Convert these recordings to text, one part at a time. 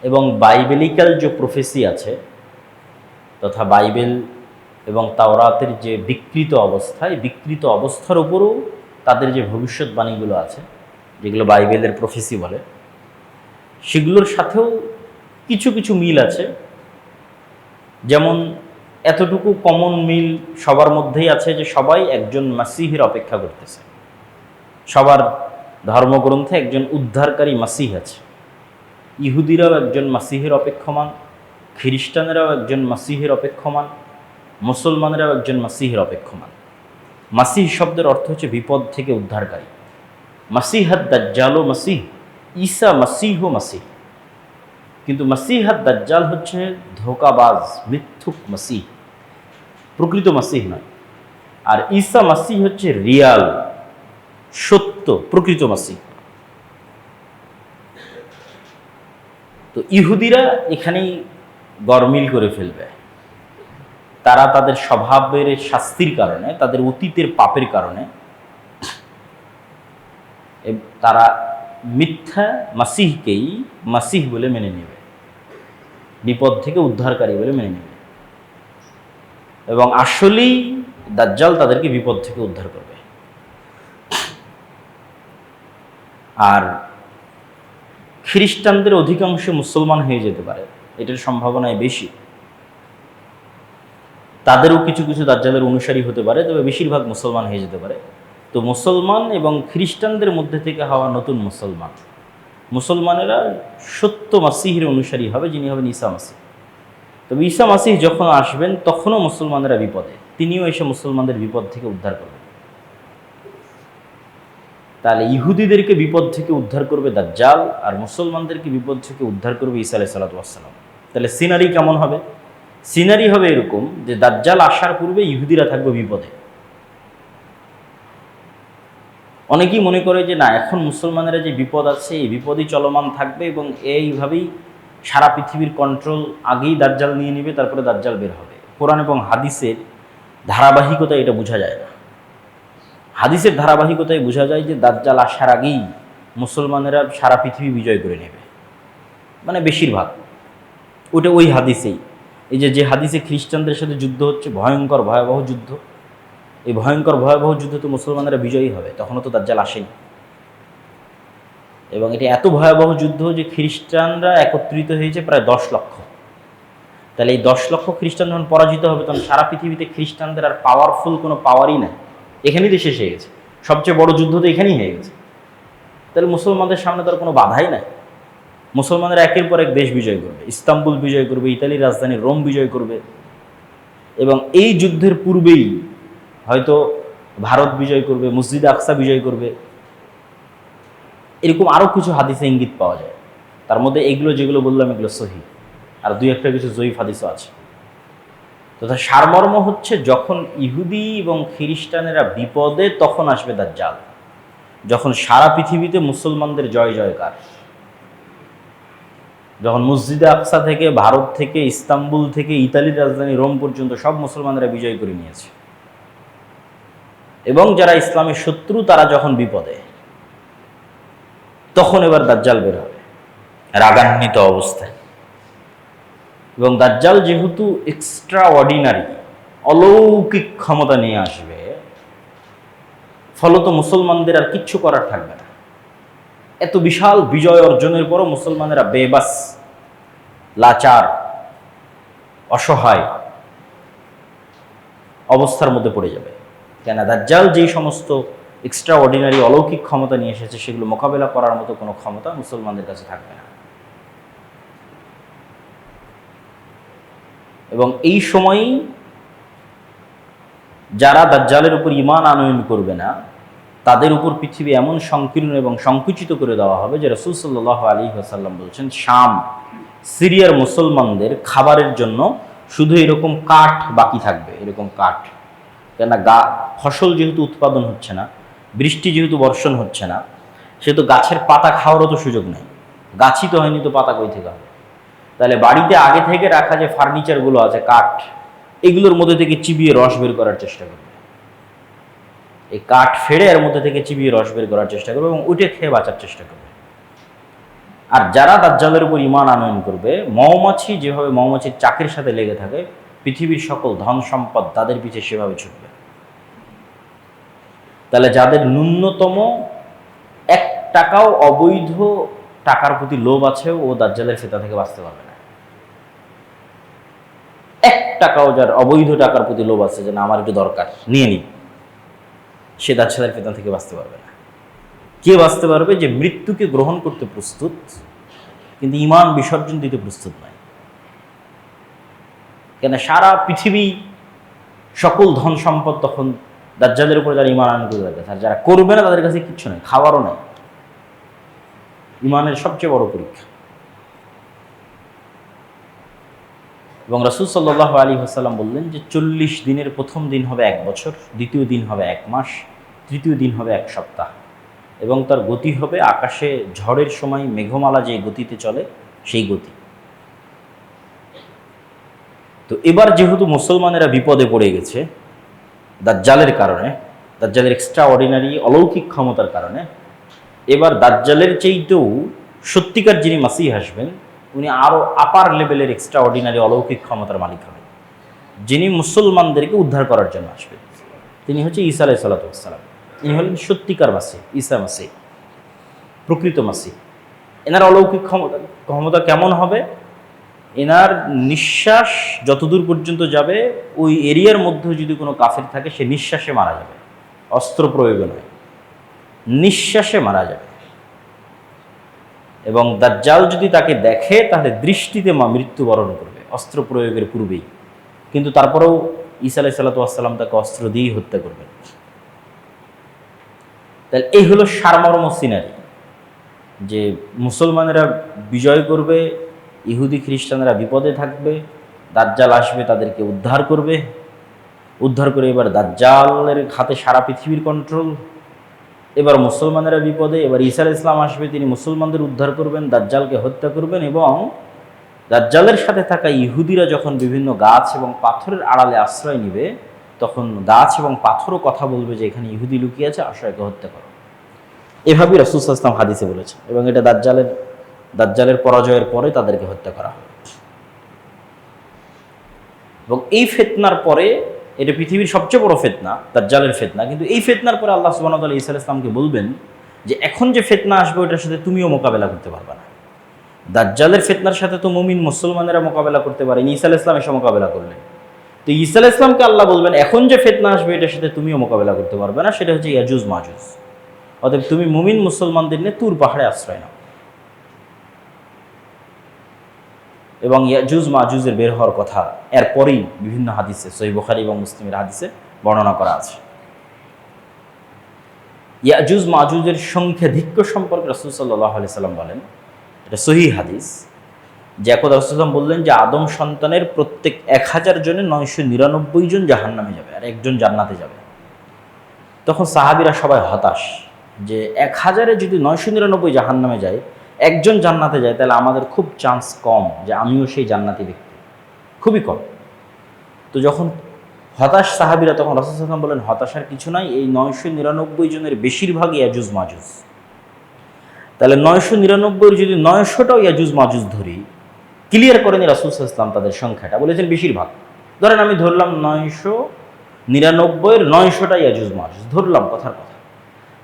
এবং বাইবেলিক্যাল যে প্রফেসি আছে তথা বাইবেল এবং তাওরাতের যে বিকৃত অবস্থা, এই বিকৃত অবস্থার উপরও তাদের যে ভবিষ্যৎবাণীগুলো আছে, যেগুলো বাইবেলের প্রফেসি বলে, সেগুলোর সাথেও কিছু কিছু মিল আছে। যেমন এতটুকু কমন মিল সবার মধ্যেই আছে যে সবাই একজন মাসিহের অপেক্ষা করতেছে। সবার ধর্মগ্রন্থে একজন উদ্ধারকারী মাসিহ আছে। ইহুদিরাও একজন মাসিহের অপেক্ষমান, খ্রিস্টানেরাও একজন মাসিহের অপেক্ষমান, মুসলমানেরাও একজন মাসিহের অপেক্ষমান। মাসিহ শব্দের অর্থ হচ্ছে বিপদ থেকে উদ্ধারকারী। মাসিহাদ দাজ্জালও মাসিহ, ঈসা মাসিহ মাসিহ। কিন্তু মাসিহাদ দাজ্জাল হচ্ছে ধোঁকাবাজ, মিথ্যুক মাসিহ, প্রকৃত মাসিহ নয়। আর ঈসা মাসিহ হচ্ছে রিয়াল, সত্য, প্রকৃত মাসিহ। তো ইহুদিরা এখানেই গরমিল করে ফেলবে। তারা তাদের স্বভাবের শাস্তির কারণে, তাদের অতীতের পাপের কারণে তারা মিথ্যা মাসিহকেই মাসিহ বলে মেনে নেবে, বিপদ থেকে উদ্ধারকারী বলে মেনে নেবে, এবং আসলেই দাজ্জাল তাদেরকে বিপদ থেকে উদ্ধার করবে। আর খ্রিস্টানদের অধিকাংশ মুসলমান হয়ে যেতে পারে, এটার সম্ভাবনায় বেশি। তাদেরও কিছু কিছু দাজ্জালের অনুসারী হতে পারে, তবে বেশিরভাগ মুসলমান হয়ে যেতে পারে। তো মুসলমান এবং খ্রিস্টানদের মধ্যে থেকে হওয়া নতুন মুসলমানেরা সত্য মাসিহের অনুসারী হবে, যিনি হবেন ঈসা মাসিহ। তবে ঈসা মাসিহ যখন আসবেন তখনও মুসলমানেরা বিপদে, তিনিও এসে মুসলমানদের বিপদ থেকে উদ্ধার করবেন। তাহলে ইহুদিদেরকে বিপদ থেকে উদ্ধার করবে দাজ্জাল, আর মুসলমানদেরকে বিপদ থেকে উদ্ধার করবে ঈসা আলাইহিস সালাতু ওয়াস সালাম। তাহলে সিনারি কেমন হবে? সিনারি হবে এরকম যে দাজ্জাল আসার পূর্বে ইহুদিরা থাকবে বিপদে। অনেকেই মনে করে যে না, এখন মুসলমানেরা যে বিপদ আছে এই বিপদই চলমান থাকবে এবং এইভাবেই সারা পৃথিবীর কন্ট্রোল আগেই দাজ্জাল নিয়ে নেবে, তারপরে দাজ্জাল বের হবে। কোরআন এবং হাদিসের ধারাবাহিকতা এটা বোঝা যায় না। হাদিসের ধারাবাহিকতায় বোঝা যায় যে দাজ্জাল আসার আগেই মুসলমানেরা সারা পৃথিবী বিজয় করে নেবে, মানে বেশিরভাগ। ওটা ওই হাদিসেই, এই যে হাদিসে খ্রিস্টানদের সাথে যুদ্ধ হচ্ছে, ভয়ঙ্কর ভয়াবহ যুদ্ধ, এই ভয়ঙ্কর ভয়াবহ যুদ্ধে তো মুসলমানেরা বিজয়ী হবে, তখনও তো দাজ্জাল আসেনি। এবং এটা এত ভয়াবহ যুদ্ধ যে খ্রিস্টানরা একত্রিত হয়েছে প্রায় 10 লক্ষ। তাহলে এই 10 লক্ষ খ্রিস্টান যখন পরাজিত হবে, তখন সারা পৃথিবীতে খ্রিস্টানদের আর পাওয়ারফুল কোনো পাওয়ারই নাই, এখানেই তো শেষ হয়ে গেছে। সবচেয়ে বড় যুদ্ধ তো এখানেই হয়ে গেছে। তাহলে মুসলমানদের সামনে তার কোনো বাধাই নাই। মুসলমানরা একের পর এক দেশ বিজয় করবে, ইস্তাম্বুল বিজয় করবে, ইতালির রাজধানী রোম বিজয় করবে, এবং এই যুদ্ধের পূর্বেই হয়তো ভারত বিজয় করবে, মসজিদে আকসা বিজয় করবে। এরকম আরও কিছু হাদিসে ইঙ্গিত পাওয়া যায়। তার মধ্যে এগুলো যেগুলো বললাম এগুলো সহি, আর দুই একটা কিছু জয়ীফ হাদিসও আছে। তথা সারমর্ম হচ্ছে, যখন ইহুদি এবং খ্রিস্টানেরা বিপদে তখন আসবে দাজ্জাল, যখন সারা পৃথিবীতে মুসলমানদের জয় জয়কার, যখন মসজিদে আকসা থেকে, ভারত থেকে, ইস্তাম্বুল থেকে, ইতালির রাজধানী রোম পর্যন্ত সব মুসলমানেরা বিজয় করে নিয়েছে, এবং যারা ইসলামের শত্রু তারা যখন বিপদে, তখন এবার দাজ্জাল বের হবে রাগান্বিত অবস্থায়। এবং দাজ্জাল যেহেতু এক্সট্রা অর্ডিনারি, অলৌকিক ক্ষমতা নিয়ে আসবে, ফলত মুসলমানদের আর কিচ্ছু করার থাকবে না। এত বিশাল বিজয় অর্জনের পরও মুসলমানেরা বেবাস, লাচার, অসহায় অবস্থার মধ্যে পড়ে যাবে। কেন? দাজ্জাল যেই সমস্ত এক্সট্রা অর্ডিনারি অলৌকিক ক্ষমতা নিয়ে এসেছে, সেগুলো মোকাবেলা করার মতো কোনো ক্ষমতা মুসলমানদের কাছে থাকবে না। এবং এই সময়ই যারা দাজ্জালের উপর ঈমান আনয়ন করবে না, তাদের উপর পৃথিবী এমন সংকীর্ণ এবং সংকুচিত করে দেওয়া হবে যে রাসূল সাল্লাল্লাহু আলাইহি ওয়াসাল্লাম বলছেন, শাম, সিরিয়ার মুসলমানদের খাবারের জন্য শুধু এরকম কাঠ বাকি থাকবে, এরকম কাঠ। কেননা ফসল যেহেতু উৎপাদন হচ্ছে না, বৃষ্টি যেহেতু বর্ষণ হচ্ছে না, সেহেতু গাছের পাতা খাওয়ারও তো সুযোগ নেই। গাছই তো হয়নি, তো পাতা কই থেকে হবে? তাহলে বাড়িতে আগে থেকে রাখা যে ফার্নিচারগুলো আছে, কাঠ, এগুলোর মধ্যে থেকে চিবিয়ে রস বের করার চেষ্টা করবে। এই কাঠ ফেড়ে এর মধ্যে থেকে চিবিয়ে রস বের করার চেষ্টা করবে এবং ওইটা খেয়ে বাঁচার চেষ্টা করবে। আর যারা দাজ্জালের উপর ঈমান আনয়ন করবে, মৌমাছি যেভাবে মৌমাছির চাকের সাথে লেগে থাকে, পৃথিবীর সকল ধন সম্পদ তাদের পিছে সেভাবে ছুটবে। তাহলে যাদের ন্যূনতম 1 টাকাও অবৈধ টাকার প্রতি লোভ আছে, ও দাজ্জালের ফিতনা থেকে বাঁচতে পারবে না। 1 টাকাও যার অবৈধ টাকার প্রতি লোভ আছে, যে না আমার একটু দরকার, নিয়ে নিই, সে দাজ্জালের ফিতনা থেকে বাঁচতে পারবে না। কে বাঁচতে পারবে? যে মৃত্যুকে গ্রহণ করতে প্রস্তুত কিন্তু ঈমান বিসর্জন দিতে প্রস্তুত নয়। কেন সারা পৃথিবী সকল ধন সম্পদ তখন দাজ্জালের উপরে যারা ঈমান আনয়ন করবে, আর যারা করবে না তাদের কাছে কিচ্ছু নেই, খাওয়ারও নাই। ঈমানের সবচেয়ে বড় পরীক্ষা। এবং রাসূল সাল্লাল্লাহু আলাইহি ওয়াসাল্লাম বললেন যে 40 দিনের প্রথম দিন হবে 1 বছর, দ্বিতীয় দিন হবে 1 মাস, তৃতীয় দিন হবে 1 সপ্তাহ, এবং তার গতি হবে আকাশে ঝড়ের সময় মেঘমালা যে গতিতে চলে সেই গতি। তো এবার যেহেতু মুসলমানেরা বিপদে পড়ে গেছে দাজ্জালের কারণে, দাজ্জালের এক্সট্রা অর্ডিনারি অলৌকিক ক্ষমতার কারণে, এবার দাজ্জালের চেয়েও সত্যিকার যিনি মাসিহ আসবেন, উনি আরও আপার লেভেলের এক্সট্রা অর্ডিনারি অলৌকিক ক্ষমতার মালিক হবেন, যিনি মুসলমানদেরকে উদ্ধার করার জন্য আসবেন। তিনি হচ্ছে ঈসা আলাইহিস সালাম। ইনি হলেন সত্যিকার মাসিহ, ঈসা মাসিহ, প্রকৃত মাসিহ। এনার অলৌকিক ক্ষমতা কেমন হবে? এনার নিঃশ্বাস যতদূর পর্যন্ত যাবে, ওই এরিয়ার মধ্যে যদি কোনো কাফের থাকে, সে নিঃশ্বাসে মারা যাবে, অস্ত্র প্রয়োগে নয়, নিঃশ্বাসে মারা যাবে। এবং দাজ্জাল যদি তাকে দেখে তাহলে দৃষ্টিতে মৃত্যুবরণ করবে, অস্ত্র প্রয়োগের পূর্বেই। কিন্তু তারপরেও ঈসা আলাইহিস সালাম তাকে অস্ত্র দিয়েই হত্যা করবেন। তাহলে এই হলো সারমর্ম সিনারি, যে মুসলমানেরা বিজয় করবে, ইহুদি খ্রিস্টানেরা বিপদে থাকবে, দাজ্জাল আসবে তাদেরকে উদ্ধার করবে, উদ্ধার করে এবার দাজ্জালের হাতে সারা পৃথিবীর কন্ট্রোল। এবার মুসলমানেরা বিপদে, এবার ঈসা আলাইহিস সালাম আসবে, তিনি মুসলমানদের উদ্ধার করবেন, দাজ্জালকে হত্যা করবেন। এবং দাজ্জালের সাথে থাকা ইহুদিরা যখন বিভিন্ন গাছ এবং পাথরের আড়ালে আশ্রয় নিবে, তখন গাছ এবং পাথরও কথা বলবে যে এখানে ইহুদি লুকিয়ে আছে, আসো একে হত্যা করো। এভাবেই রাসূল সাল্লাল্লাহু আলাইহি ওয়াসাল্লাম হাদিসে বলেছেন। এবং এটা দাজ্জালের পরাজয়ের পরে তাদেরকে হত্যা করা হবে। এবং এই ফিতনার পরে, এটা পৃথিবীর সবচেয়ে বড় ফিতনা, দাজ্জালের ফিতনা, কিন্তু এই ফিতনার পরে আল্লাহ সুবহানাহু ওয়া তাআলা ঈসা আলাইহিস সালামকে বলবেন যে এখন যে ফিতনা আসবে ওটার সাথে তুমিও মোকাবেলা করতে পারবে না। দাজ্জালের ফিতনার সাথে তো মুমিন মুসলমানেরা মোকাবেলা করতে পারেনি, ঈসা আলাইহিস সালাম এসে মোকাবেলা করলেন। তো ঈসা আলাইহিস সালামকে আল্লাহ বলবেন এখন যে ফিতনা আসবে এটার সাথে তুমিও মোকাবেলা করতে পারবে না, সেটা হচ্ছে ইয়াজুজ মাজুজ। অতএব তুমি মুমিন মুসলমানদের নিয়ে তুর পাহাড়ে আশ্রয় নাও। এবং ইয়াজুজ মাজুজের বের হওয়ার কথা এরপরেই বিভিন্ন হাদিসে, সহিহ বুখারী এবং মুসলিমের হাদিসে বর্ণনা করা আছে। ইয়াজুজ মাজুজের সংখ্যাধিক্য সম্পর্কে রাসূল সাল্লাল্লাহু আলাইহি সাল্লাম বলেন, এটা সহিহ হাদিস, যে একদা রাসূল সাল্লাল্লাহু বললেন যে আদম সন্তানের প্রত্যেক 1000 জনে 999 জন জাহান্নামে যাবে আর একজন জান্নাতে যাবে। তখন সাহাবীরা সবাই হতাশ, যে 1000-এ যদি 999 জাহান্নামে যায়, একজন জান্নাতে যায়, তাহলে আমাদের খুব চান্স কম যে আমিও সেই জান্নাতি ব্যক্তি, খুবই কম। তো যখন হতাশ সাহাবীরা, তখন রাসূল সাল্লাল্লাহু আলাইহি ওয়াসাল্লাম বলেন হতাশার কিছু নাই, এই 999 জনের বেশিরভাগই ইয়াজুজ মাজুজ। তাহলে 999-এর যদি 900টাও ইয়াজুজ মাজুজ ধরি, ক্লিয়ার করেন রাসূল সাল্লাল্লাহু আলাইহি ওয়াসাল্লাম তাদের সংখ্যাটা, বলেছেন বেশিরভাগ। ধরেন আমি ধরলাম 999-এর 900টা ইয়াজুজ মাজুজ ধরলাম, কথার কথা।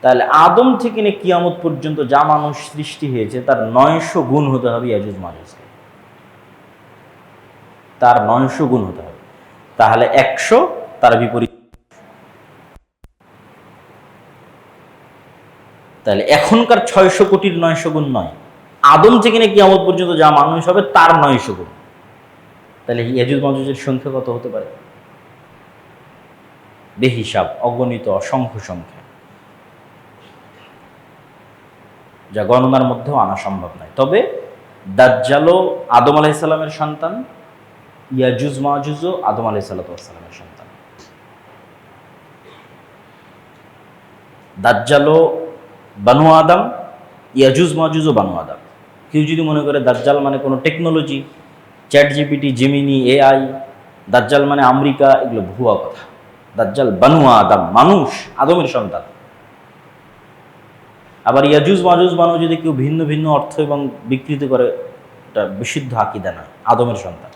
তাহলে আদম থেকে নিয়ে কিয়ামত পর্যন্ত যা মানুষ সৃষ্টি হয়েছে তার 900 গুণ হতে হবে ইয়াজুজ মাজুজকে, তার 900 গুণ হতে হবে। তাহলে 100, তার বিপরীত। তাহলে এখনকার 600 কোটির 900 গুণ নয়, আদম থেকে নিয়ে কিয়ামত পর্যন্ত যা মানুষ হবে তার 900 গুণ। তাহলে ইয়াজুজ মাজুজের সংখ্যা কত হতে পারে? বেহিসাব, অগণিত, অসংখ্য সংখ্যা, যা গণনার মধ্যেও আনা সম্ভব নয়। তবে দাজ্জালও আদম আলাইহিস সালামের সন্তান, ইয়াজুজ মাজুজও আদম আলাইহিস সালামের সন্তান। দাজ্জালও বানু আদম, ইয়াজুজ মাজুজও বানু আদম। কেউ যদি মনে করে দাজ্জাল মানে কোনো technology, chat GPT, Gemini, AI, দাজ্জাল মানে আমেরিকা, এগুলো ভুয়া কথা। দাজ্জাল বানু আদম, মানুষ, আদমের সন্তান। আবার ইয়াজুজ মাজুজ বানু যদি কেউ ভিন্ন ভিন্ন অর্থ এবং বিকৃতি করে, এটা বিশুদ্ধ আকীদা না, আদমের সন্তান।